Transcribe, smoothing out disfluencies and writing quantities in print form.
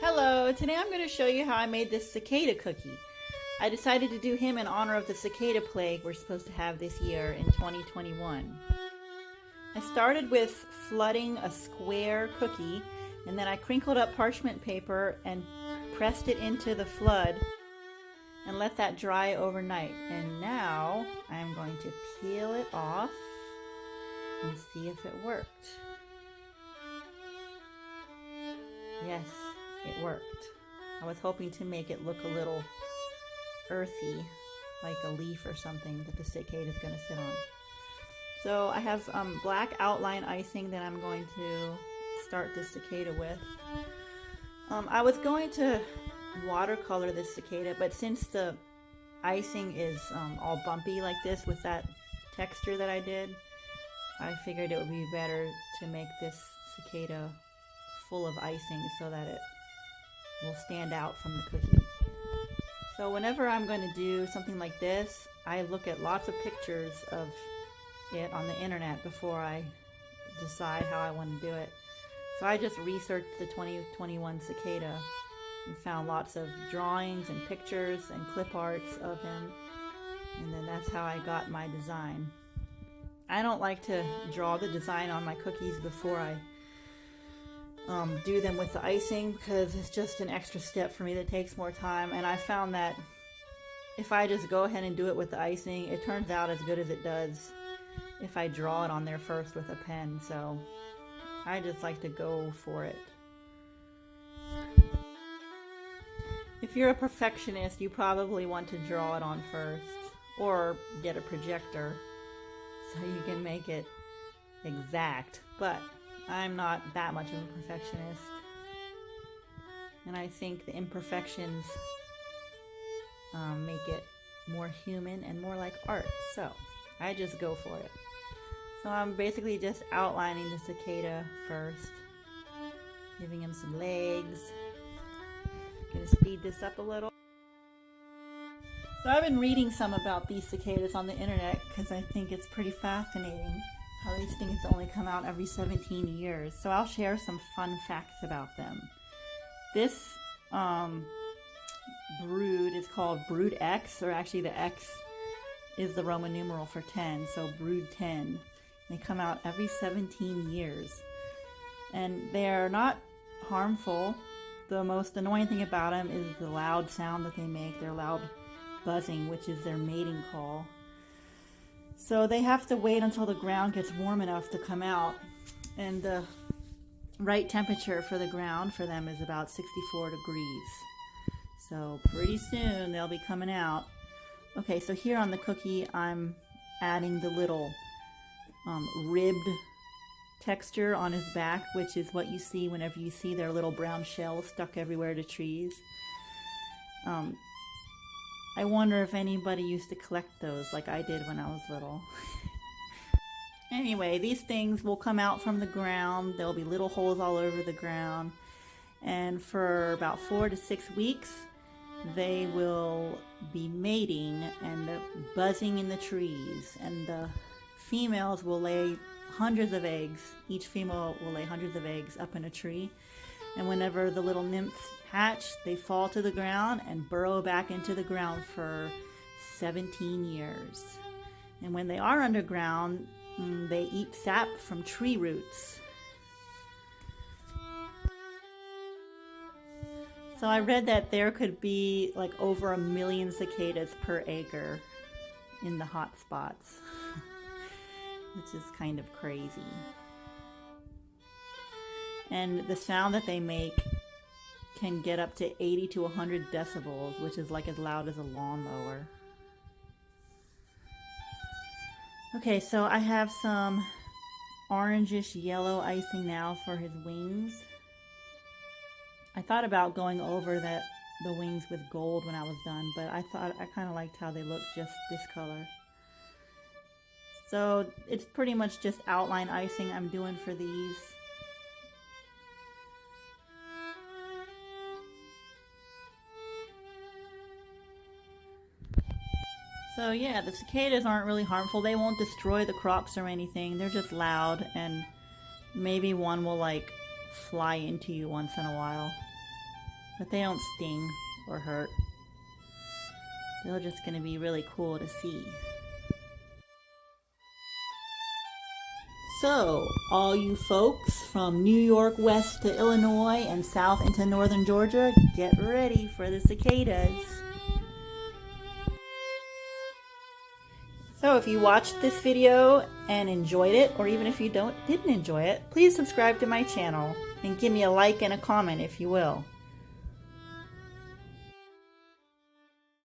Hello, today I'm going to show you how I made this cicada cookie. I decided to do him in honor of the cicada plague we're supposed to have this year in 2021. I started with flooding a square cookie, and then I crinkled up parchment paper and pressed it into the flood and let that dry overnight. And now I'm going to peel it off and see if it worked. Yes, it worked. I was hoping to make it look a little earthy, like a leaf or something that the cicada is going to sit on. So I have black outline icing that I'm going to start this cicada with. I was going to watercolor this cicada, but since the icing is all bumpy like this with that texture that I did, I figured it would be better to make this cicada full of icing so that it will stand out from the cookie. So whenever I'm going to do something like this, I look at lots of pictures of it on the internet before I decide how I want to do it. So I just researched the 2021 cicada and found lots of drawings and pictures and clip arts of him, and then that's how I got my design. I don't like to draw the design on my cookies before I do them with the icing, because it's just an extra step for me that takes more time, and I found that if I just go ahead and do it with the icing, it turns out as good as it does if I draw it on there first with a pen. So I just like to go for it. If you're a perfectionist, you probably want to draw it on first, or get a projector so you can make it exact, but I'm not that much of a perfectionist, and I think the imperfections make it more human and more like art, so I just go for it. So I'm basically just outlining the cicada first, giving him some legs. Gonna speed this up a little. So I've been reading some about these cicadas on the internet because I think it's pretty fascinating how these things only come out every 17 years. So I'll share some fun facts about them. This brood is called brood X, or actually the X is the Roman numeral for 10, so brood 10. They come out every 17 years. And they're not harmful. The most annoying thing about them is the loud sound that they make, their loud buzzing, which is their mating call. So they have to wait until the ground gets warm enough to come out, and the right temperature for the ground for them is about 64 degrees. So pretty soon they'll be coming out. Okay, so here on the cookie I'm adding the little ribbed texture on his back, which is what you see whenever you see their little brown shells stuck everywhere to trees. I wonder if anybody used to collect those like I did when I was little. Anyway, these things will come out from the ground. There'll be little holes all over the ground. And for about 4 to 6 weeks, they will be mating and buzzing in the trees. And the females will lay hundreds of eggs. Each female will lay hundreds of eggs up in a tree. And whenever the little nymphs hatch, they fall to the ground and burrow back into the ground for 17 years. And when they are underground, they eat sap from tree roots. So I read that there could be like over 1 million cicadas per acre in the hot spots, which is kind of crazy. And the sound that they make can get up to 80 to 100 decibels, which is like as loud as a lawnmower. Okay, so I have some orangish yellow icing now for his wings. I thought about going over the wings with gold when I was done, but I kind of liked how they looked just this color. So it's pretty much just outline icing I'm doing for these. So yeah, the cicadas aren't really harmful. They won't destroy the crops or anything. They're just loud, and maybe one will like fly into you once in a while. but they don't sting or hurt. They're just going to be really cool to see. So, all you folks from New York west to Illinois and south into northern Georgia, get ready for the cicadas. So if you watched this video and enjoyed it, or even if you didn't enjoy it, please subscribe to my channel and give me a like and a comment if you will.